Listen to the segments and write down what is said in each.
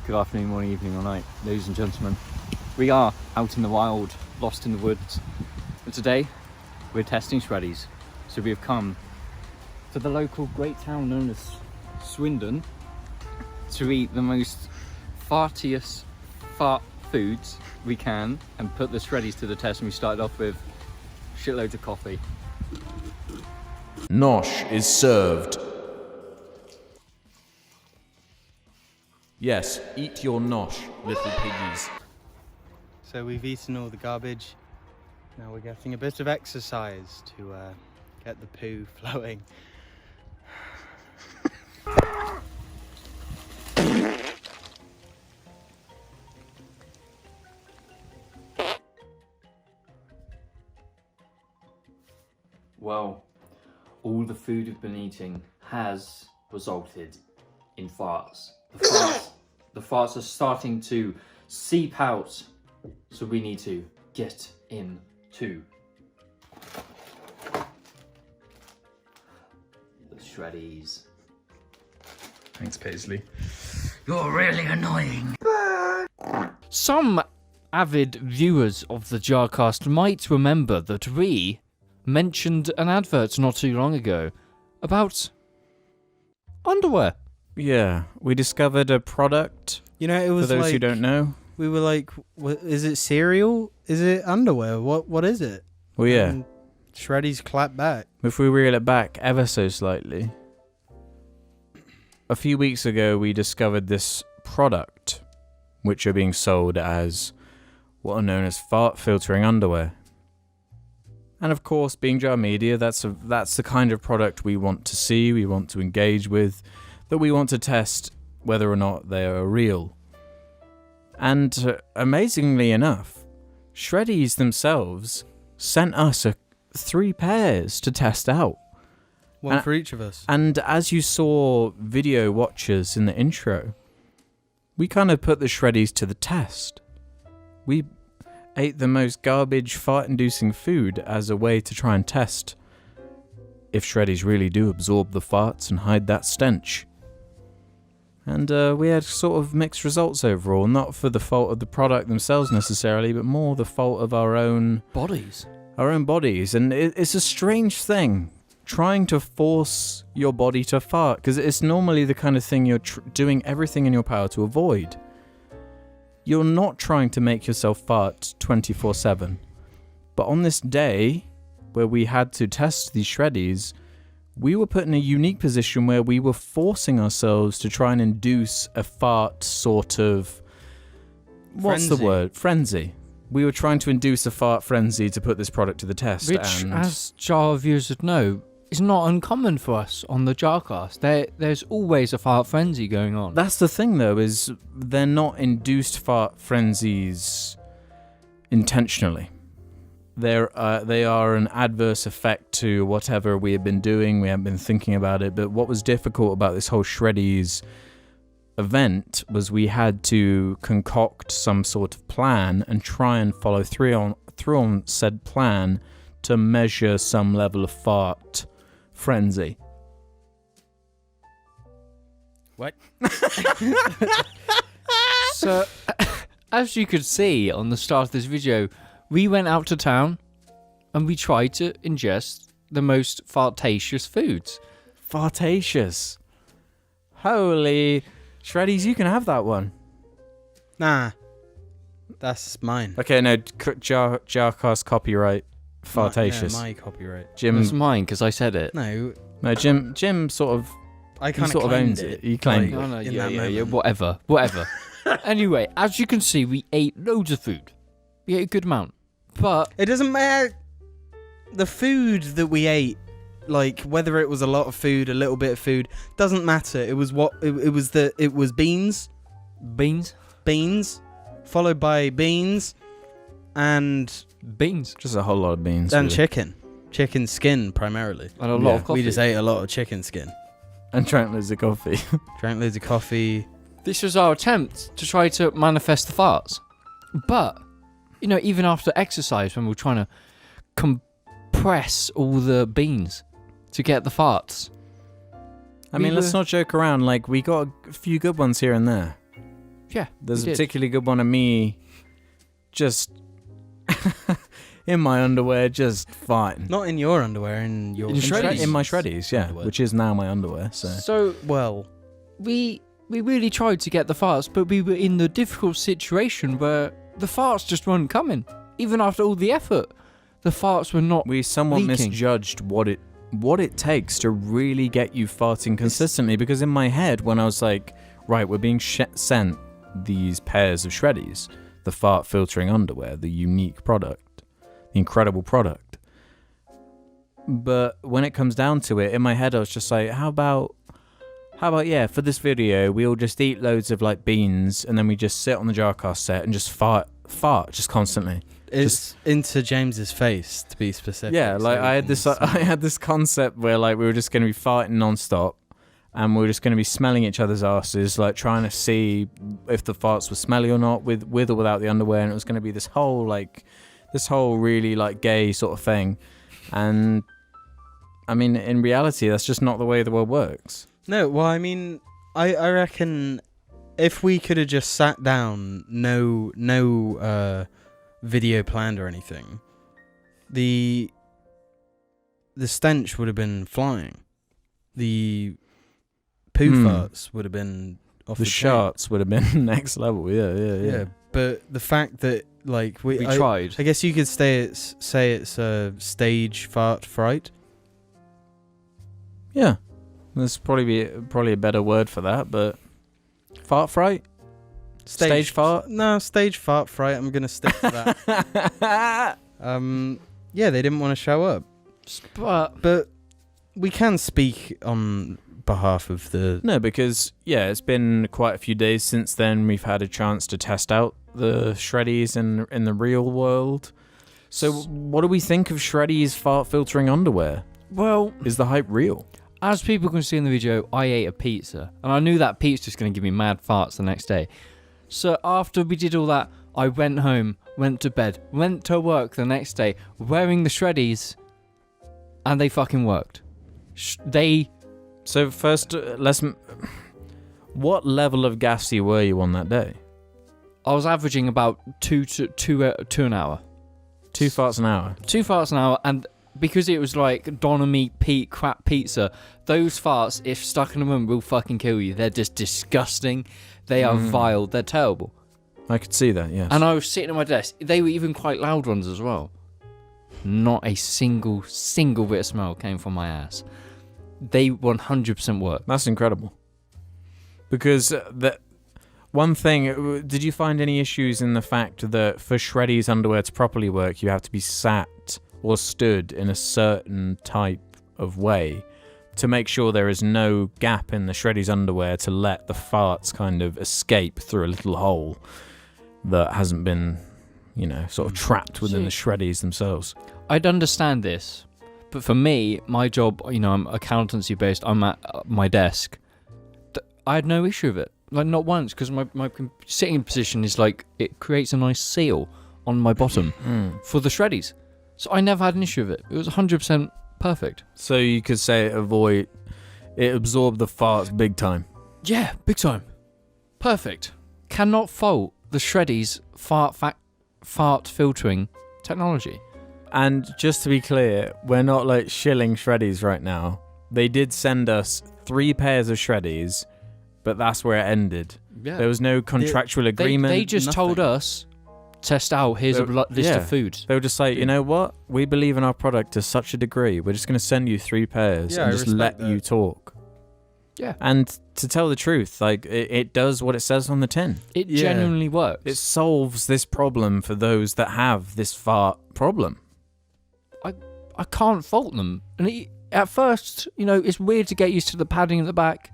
Good afternoon, morning, evening or night, ladies and gentlemen. We are out in the wild, lost in the woods. And today, we're testing Shreddies. So we have come to the local great town known as Swindon to eat the most fartiest fart foods we can and put the Shreddies to the test. And we started off with shitloads of coffee. Nosh is served. Yes, eat your nosh, little piggies. So we've eaten all the garbage. Now we're getting a bit of exercise to get the poo flowing. Well, all the food we've been eating has resulted in farts. The farts are starting to seep out, so we need to get in to the Shreddies. Thanks, Paisley. You're really annoying. Some avid viewers of the JARCast might remember that we mentioned an advert not too long ago about underwear. Yeah, we discovered a product. You know, it was for those like, who don't know. we were like, what, is it cereal? Is it underwear? What is it? Well, yeah. And Shreddies clap back. If we reel it back ever so slightly, a few weeks ago we discovered this product, which are being sold as what are known as fart filtering underwear. And of course, being Jar Media, that's the kind of product we want to see, we want to engage with, that we want to test whether or not they are real. And amazingly enough, Shreddies themselves sent us 3 pairs to test out. One for each of us. And as you saw video watchers in the intro, we kind of put the Shreddies to the test. We ate the most garbage fart-inducing food as a way to try and test if Shreddies really do absorb the farts and hide that stench. And we had sort of mixed results overall, not for the fault of the product themselves necessarily, but more the fault of our own Bodies. And it's a strange thing, trying to force your body to fart, because it's normally the kind of thing you're doing everything in your power to avoid. You're not trying to make yourself fart 24/7. But on this day, where we had to test these Shreddies, we were put in a unique position where we were forcing ourselves to try and induce a fart sort of... What's the word? Frenzy. We were trying to induce a fart frenzy to put this product to the test. Which, and as Jar viewers would know, is not uncommon for us on the JARCast. There's always a fart frenzy going on. That's the thing, though, is they're not induced fart frenzies intentionally. They are an adverse effect to whatever we have been doing. We haven't been thinking about it. But what was difficult about this whole Shreddies event was we had to concoct some sort of plan and try and follow through on said plan to measure some level of fart frenzy. What? So, as you could see on the start of this video, we went out to town and we tried to ingest the most fartacious foods. Fartacious. Holy Shreddies, you can have that one. Nah. That's mine. Okay, no, JARCast copyright fartacious. My copyright. Jim, It's mine because I said it. No, Jim sort of, I he kind sort of owns it. He claimed like, it. No, in yeah, that yeah, moment. whatever. Anyway, as you can see, we ate loads of food. We ate a good amount. But It doesn't matter. The food that we ate, like whether it was a lot of food, a little bit of food, doesn't matter. It was it was beans, followed by beans, and Just a whole lot of beans. and really. chicken skin primarily. and a lot Yeah. of coffee. We just ate a lot of chicken skin. And drank loads of coffee. Drank loads of coffee. This was our attempt to try to manifest the farts. But, you know, even after exercise, when we were trying to compress all the beans to get the farts. I mean, let's not joke around. Like, we got a few good ones here and there. Yeah. There's a we did. particularly good one of me just in my underwear, just fine. Not in your underwear, in your In Shreddies. In my Shreddies, yeah, underwear. which is now my underwear. So Well, we really tried to get the farts, but we were in the difficult situation where the farts just weren't coming. Even after all the effort, the farts were not. we somewhat leaking. misjudged what it takes to really get you farting consistently. Because in my head, when I was like, right, we're being sent these pairs of Shreddies, the fart filtering underwear, the unique product, the incredible product. But when it comes down to it, in my head, I was just like, how about yeah, for this video, we all just eat loads of like beans and then we just sit on the JARCast set and just fart just constantly. it's into James's face, to be specific. Yeah, like so I we can had this concept where like we were just going to be farting non-stop and we were just going to be smelling each other's asses, like trying to see if the farts were smelly or not with or without the underwear, and it was going to be this whole really like gay sort of thing. And I mean, in reality, that's just not the way the world works. No, well, I mean, I reckon if we could have just sat down, no video planned or anything, the stench would have been flying. The poo farts would have been off The the chain. sharts would have been next level. Yeah. But the fact that like We tried. I guess you could say it's a stage fart fright. Yeah. There's probably a better word for that, but fart fright? Stage fart? No, stage fart fright. I'm gonna stick to that. Yeah, they didn't want to show up, but we can speak on behalf of the. No, because it's been quite a few days since then. We've had a chance to test out the Shreddies in the real world. So, what do we think of Shreddies fart filtering underwear? Well, Is the hype real? as people can see in the video, I ate a pizza, and I knew that pizza was going to give me mad farts the next day. So after we did all that, I went home, went to bed, went to work the next day wearing the Shreddies, and they fucking worked. So first, what level of gassy were you on that day? I was averaging about two an hour. 2 farts an hour. 2 farts an hour, and because it was like Donamy Pete crap pizza, those farts, if stuck in a room, will fucking kill you. They're just disgusting. They are vile. They're terrible. I could see that, yes. And I was sitting at my desk. They were even quite loud ones as well. Not a single bit of smell came from my ass. They 100% work. That's incredible. Because one thing, did you find any issues in the fact that for Shreddies underwear to properly work, you have to be sat or stood in a certain type of way to make sure there is no gap in the Shreddies underwear to let the farts kind of escape through a little hole that hasn't been, sort of trapped within the Shreddies themselves? I'd understand this, but for me, my job, I'm accountancy based, I'm at my desk. I had no issue with it. Like, not once, because my sitting position is like, it creates a nice seal on my bottom for the Shreddies. So I never had an issue with it. It was 100% perfect. So you could say it absorbed the farts big time. Yeah, big time. Perfect. Cannot fault the Shreddies fart filtering technology. And just to be clear, we're not like shilling Shreddies right now. They did send us 3 pairs of Shreddies, but that's where it ended. Yeah. There was no contractual agreement. They just told us, test out, here's a list of food. They were just like, you know what? We believe in our product to such a degree. We're just going to send you 3 pairs and just let you talk. Yeah. And to tell the truth, like it does what it says on the tin. It genuinely works. It solves this problem for those that have this fart problem. I can't fault them. And at first, it's weird to get used to the padding at the back.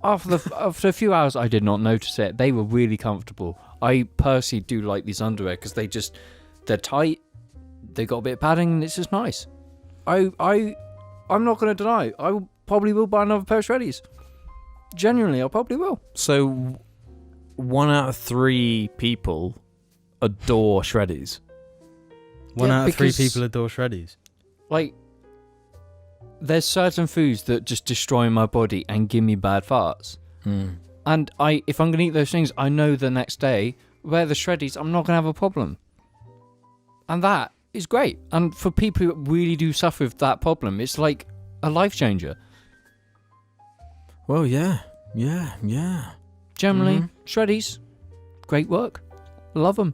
After a few hours, I did not notice it. They were really comfortable. I personally do like these underwear because they're tight. They got a bit of padding, and it's just nice. I'm not going to deny. I probably will buy another pair of Shreddies. Genuinely, I probably will. So, 1 out of 3 people adore Shreddies. 1 out of 3 people adore Shreddies. Like, there's certain foods that just destroy my body and give me bad farts. And if I'm going to eat those things, I know the next day, wear the Shreddies, I'm not going to have a problem. And that is great. And for people who really do suffer with that problem, it's like a life changer. Well, yeah. Generally, Shreddies, great work. Love them.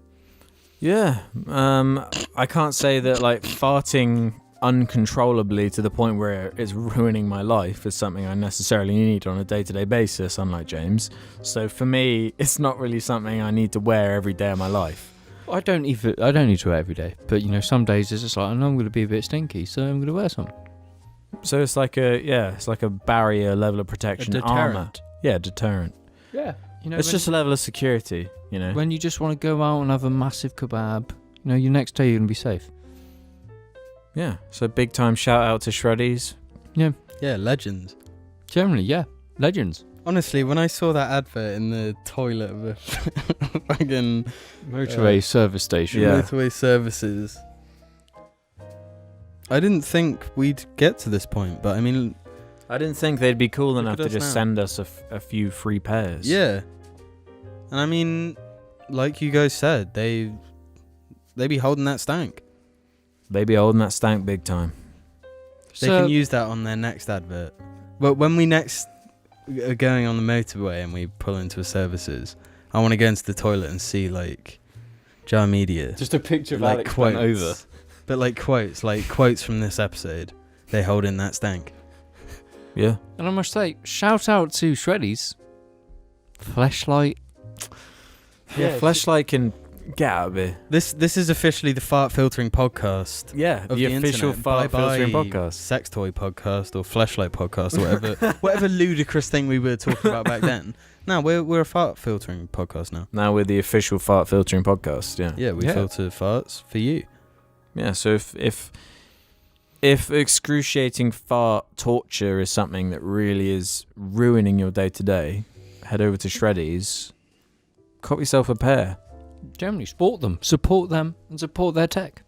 Yeah. I can't say that like farting uncontrollably to the point where it's ruining my life is something I necessarily need on a day-to-day basis, unlike James. So for me, it's not really something I need to wear every day of my life. I don't need to wear it every day, but some days it's just like, I know I'm going to be a bit stinky, so I'm going to wear some. So it's like a barrier level of protection, a deterrent. armor. Yeah, deterrent. Yeah, It's just a level of security, When you just want to go out and have a massive kebab, your next day you're going to be safe. Yeah, so big time shout out to Shreddies. Yeah, legends. Generally, yeah, legends. Honestly, when I saw that advert in the toilet of a fucking Motorway service station. Yeah. motorway services, I didn't think we'd get to this point, but I mean, I didn't think they'd be cool enough at to us just now. send us a few free pairs. yeah. And I mean, like you guys said, they be holding that stank. They be holding that stank big time. They can use that on their next advert. But when we next are going on the motorway and we pull into a services, I want to go into the toilet and see like Jar Media. Just a picture of like Alex quotes. bent over. But like quotes from this episode. They hold in that stank. Yeah. And I must say, shout out to Shreddies. Fleshlight. Yeah, Fleshlight can get out of here. This is officially the fart filtering podcast. Yeah, Of the the official internet. fart Bye-bye filtering podcast. Sex toy podcast or fleshlight podcast or whatever ludicrous thing we were talking about back then. No, we're a fart filtering podcast now. Now we're the official fart filtering podcast. Yeah. Yeah, we filter farts for you. Yeah. So if excruciating fart torture is something that really is ruining your day to day, head over to Shreddies. Cop yourself a pair. Generally, support them, and support their tech.